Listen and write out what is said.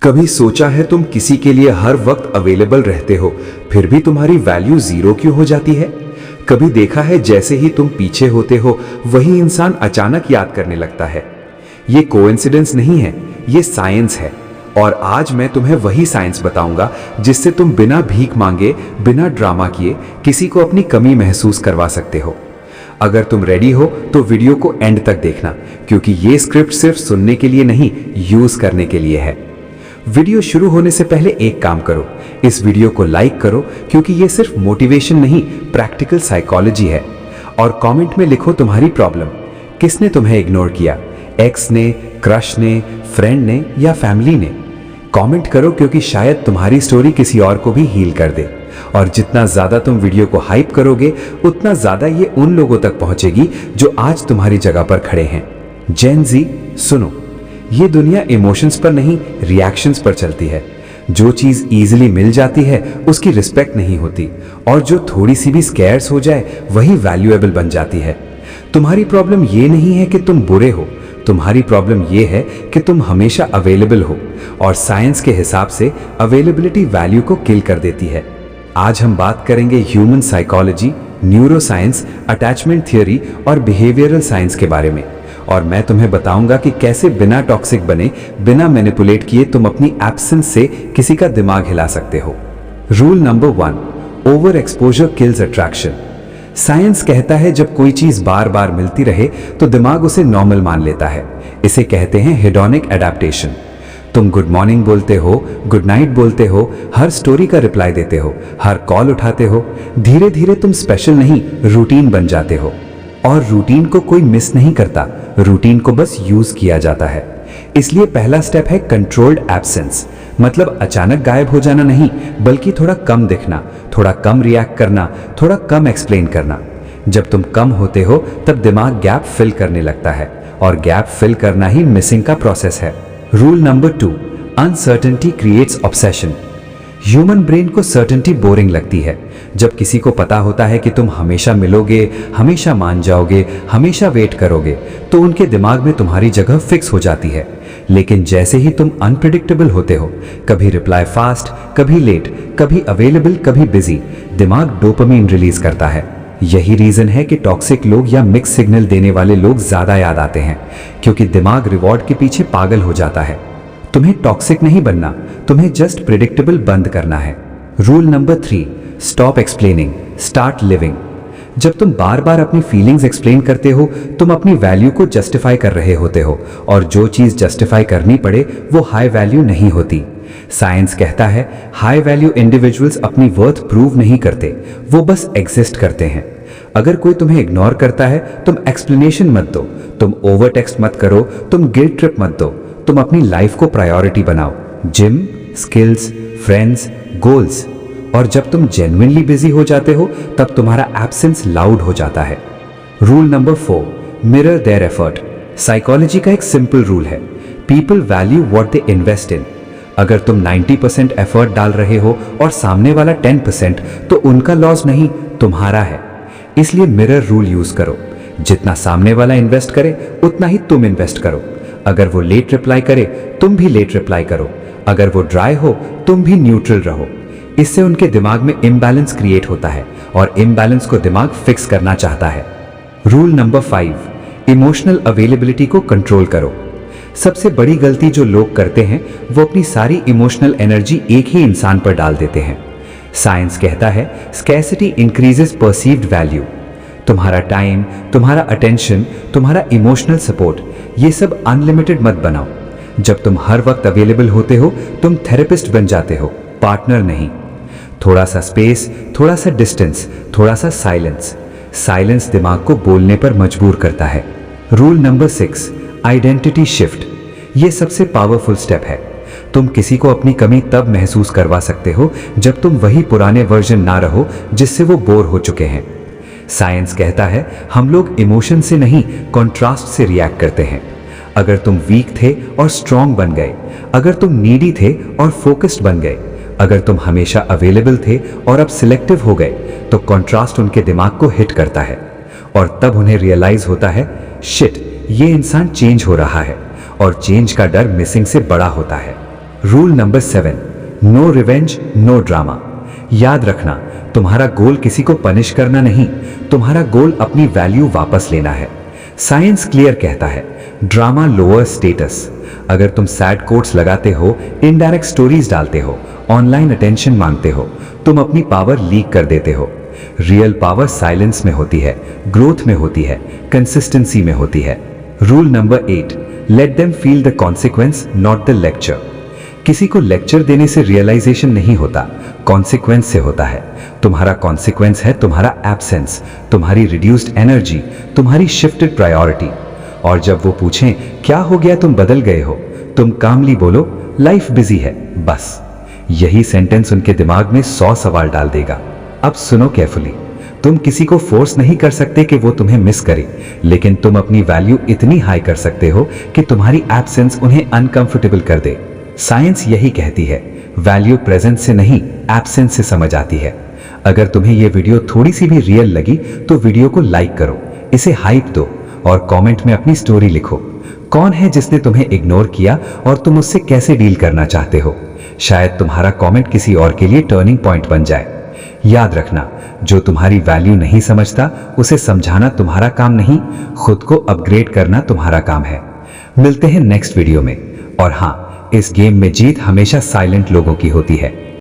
कभी सोचा है तुम किसी के लिए हर वक्त अवेलेबल रहते हो, फिर भी तुम्हारी वैल्यू जीरो क्यों हो जाती है? कभी देखा है जैसे ही तुम पीछे होते हो वही इंसान अचानक याद करने लगता है? ये कोइंसिडेंस नहीं है, ये साइंस है। और आज मैं तुम्हें वही साइंस बताऊंगा जिससे तुम बिना भीख मांगे, बिना ड्रामा किए किसी को अपनी कमी महसूस करवा सकते हो। अगर तुम रेडी हो तो वीडियो को एंड तक देखना, क्योंकि ये स्क्रिप्ट सिर्फ सुनने के लिए नहीं, यूज करने के लिए है। वीडियो शुरू होने से पहले एक काम करो, इस वीडियो को लाइक करो, क्योंकि ये सिर्फ मोटिवेशन नहीं, प्रैक्टिकल साइकोलॉजी है। और कमेंट में लिखो तुम्हारी प्रॉब्लम। किसने तुम्हें इग्नोर किया? एक्स ने, क्रश ने, फ्रेंड ने या फैमिली ने? कमेंट करो, क्योंकि शायद तुम्हारी स्टोरी किसी और को भी हील कर दे। और जितना ज्यादा तुम वीडियो को हाइप करोगे, उतना ज्यादा ये उन लोगों तक पहुंचेगी जो आज तुम्हारी जगह पर खड़े हैं। जेन जी, सुनो, ये दुनिया इमोशंस पर नहीं, रिएक्शंस पर चलती है। जो चीज इजीली मिल जाती है उसकी रिस्पेक्ट नहीं होती, और जो थोड़ी सी भी स्कैर्स हो जाए वही वैल्यूएबल बन जाती है। तुम्हारी प्रॉब्लम ये नहीं है कि तुम बुरे हो, तुम्हारी प्रॉब्लम ये है कि तुम हमेशा अवेलेबल हो, और साइंस के हिसाब से अवेलेबिलिटी वैल्यू को किल कर देती है। आज हम बात करेंगे human psychology, neuro science, attachment theory और बिहेवियरल साइंस के बारे में। और मैं तुम्हें बताऊंगा कि कैसे बिना टॉक्सिक बने, बिना मैनिपुलेट किए तुम अपनी एब्सेंस से किसी का दिमाग हिला सकते हो। Rule number 1, over exposure kills attraction. Science कहता है जब कोई चीज बार बार मिलती रहे तो दिमाग उसे नॉर्मल मान लेता है। इसे कहते हैं हेडोनिक एडेप्टेशन। तुम गुड मॉर्निंग बोलते हो, गुड नाइट बोलते हो, हर स्टोरी का रिप्लाई देते हो, हर कॉल उठाते हो। धीरे धीरे तुम स्पेशल नहीं, रूटीन बन जाते हो। और रूटीन को कोई मिस नहीं करता, रूटीन को बस यूज किया जाता है। इसलिए पहला स्टेप है कंट्रोल्ड एब्सेंस। मतलब अचानक गायब हो जाना नहीं, बल्कि थोड़ा कम दिखना, थोड़ा कम रिएक्ट करना, थोड़ा कम एक्सप्लेन करना। जब तुम कम होते हो तब दिमाग गैप फिल करने लगता है, और गैप फिल करना ही मिसिंग का प्रोसेस है। Rule number 2, uncertainty creates obsession. Human brain को सर्टेनिटी बोरिंग लगती है। जब किसी को पता होता है कि तुम हमेशा मिलोगे, हमेशा मान जाओगे, हमेशा वेट करोगे, तो उनके दिमाग में तुम्हारी जगह फिक्स हो जाती है। लेकिन जैसे ही तुम अनप्रिडिक्टेबल होते हो, कभी रिप्लाई फास्ट, कभी लेट, कभी अवेलेबल, कभी बिजी, दिमाग डोपामिन रिलीज करता है। यही रीजन है कि टॉक्सिक लोग या मिक्स सिग्नल देने वाले लोग ज्यादा याद आते हैं, क्योंकि दिमाग रिवॉर्ड के पीछे पागल हो जाता है। तुम्हें टॉक्सिक नहीं बनना, तुम्हें जस्ट प्रिडिक्टेबल बंद करना है। Rule number 3, stop explaining, start living. जब तुम बार बार अपनी फीलिंग्स एक्सप्लेन करते हो, तुम अपनी वैल्यू को जस्टिफाई कर रहे होते हो, और जो चीज जस्टिफाई करनी पड़े वो हाई वैल्यू नहीं होती। साइंस कहता है हाई वैल्यू इंडिविजुअल्स अपनी वर्थ प्रूव नहीं करते, वो बस एग्जिस्ट करते हैं। अगर कोई तुम्हें इग्नोर करता है, तुम एक्सप्लेनेशन मत दो, तुम ओवर टेक्स्ट मत करो, तुम गिल्ट ट्रिप मत दो, तुम अपनी लाइफ को प्रायोरिटी बनाओ। Gym, skills, friends, goals. और जब तुम जेन्युइनली बिजी हो जाते हो तब तुम्हारा एब्सेंस लाउड हो जाता है। Rule number 4, mirror their effort. Psychology का एक सिंपल रूल है, people value what they invest in. अगर तुम 90% एफर्ट डाल रहे हो और सामने वाला 10%, तो उनका लॉस नहीं, तुम्हारा है। इसलिए मिरर रूल यूज करो, जितना सामने वाला इन्वेस्ट करे उतना ही तुम इन्वेस्ट करो। अगर वो लेट रिप्लाई करे, तुम भी लेट रिप्लाई करो। अगर वो ड्राई हो, तुम भी न्यूट्रल रहो। इससे उनके दिमाग में इम्बैलेंस क्रिएट होता है, और इम्बैलेंस को दिमाग फिक्स करना चाहता है। रूल नंबर 5, इमोशनल अवेलेबिलिटी को कंट्रोल करो। सबसे बड़ी गलती जो लोग करते हैं वो अपनी सारी इमोशनल एनर्जी एक ही इंसान पर डाल देते हैं। साइंस कहता है स्कैर्सिटी इंक्रीजेस परसीव्ड वैल्यू। तुम्हारा टाइम, तुम्हारा अटेंशन, तुम्हारा इमोशनल सपोर्ट, ये सब अनलिमिटेड मत बनाओ। जब तुम हर वक्त अवेलेबल होते हो, तुम थेरेपिस्ट बन जाते हो, पार्टनर नहीं। थोड़ा सा स्पेस, थोड़ा सा डिस्टेंस, थोड़ा सा साइलेंस। साइलेंस दिमाग को बोलने पर मजबूर करता है। Rule number 6, identity shift. ये सबसे पावरफुल स्टेप है। तुम किसी को अपनी कमी तब महसूस करवा सकते हो जब तुम वही पुराने वर्जन ना रहो जिससे वो बोर हो चुके हैं। साइंस कहता है हम लोग इमोशन से नहीं, कॉन्ट्रास्ट से रिएक्ट करते हैं। अगर तुम वीक थे और स्ट्रांग बन गए, अगर तुम नीडी थे और फोकस्ड बन गए, अगर तुम हमेशा अवेलेबल थे और अब सिलेक्टिव हो गए, तो कॉन्ट्रास्ट उनके दिमाग को हिट करता है। और तब उन्हें रियलाइज होता है, शिट, ये इंसान चेंज हो रहा है, और चेंज का डर मिसिंग से बड़ा होता है। Rule number 7, no revenge no drama. याद रखना, तुम्हारा गोल किसी को पनिश करना नहीं, तुम्हारा गोल अपनी वैल्यू वापस लेना है। साइंस क्लियर कहता है, ड्रामा लोअर स्टेटस। अगर तुम सैड कोट्स लगाते हो, इनडायरेक्ट स्टोरीज डालते हो, ऑनलाइन अटेंशन मांगते हो, तुम अपनी पावर लीक कर देते हो। रियल पावर साइलेंस में होती है, ग्रोथ में होती है, कंसिस्टेंसी में होती है। Rule number 8, let them feel the consequence not the lecture. किसी को लेक्चर देने से रियलाइजेशन नहीं होता, कॉन्सिक्वेंस से होता है। तुम्हारा कॉन्सिक्वेंस है तुम्हारा एब्सेंस, तुम्हारी रिड्यूस्ड एनर्जी, तुम्हारी शिफ्टेड प्रायोरिटी। और जब वो पूछें क्या हो गया, तुम बदल गए हो, तुम कामली बोलो लाइफ बिजी है, बस। यही सेंटेंस उनके दिमाग में 100 सवाल डाल देगा। अब सुनो केयरफुली, तुम किसी को फोर्स नहीं कर सकते कि वो तुम्हें मिस करे, लेकिन तुम अपनी वैल्यू इतनी हाई कर सकते हो कि तुम्हारी एब्सेंस उन्हें अनकंफर्टेबल कर दे। साइंस यही कहती है, वैल्यू प्रेजेंस से नहीं, एब्सेंस से समझ आती है। अगर तुम्हें यह वीडियो थोड़ी सी भी रियल लगी तो वीडियो को लाइक करो, इसे हाइप दो और कमेंट में अपनी स्टोरी लिखो। कौन है जिसने तुम्हें इग्नोर किया और तुम उससे कैसे डील करना चाहते हो? शायद तुम्हारा कमेंट किसी और के लिए टर्निंग पॉइंट बन जाए। याद रखना, जो तुम्हारी वैल्यू नहीं समझता उसे समझाना तुम्हारा काम नहीं, खुद को अपग्रेड करना तुम्हारा काम है। मिलते हैं नेक्स्ट वीडियो में। और हाँ, इस गेम में जीत हमेशा साइलेंट लोगों की होती है।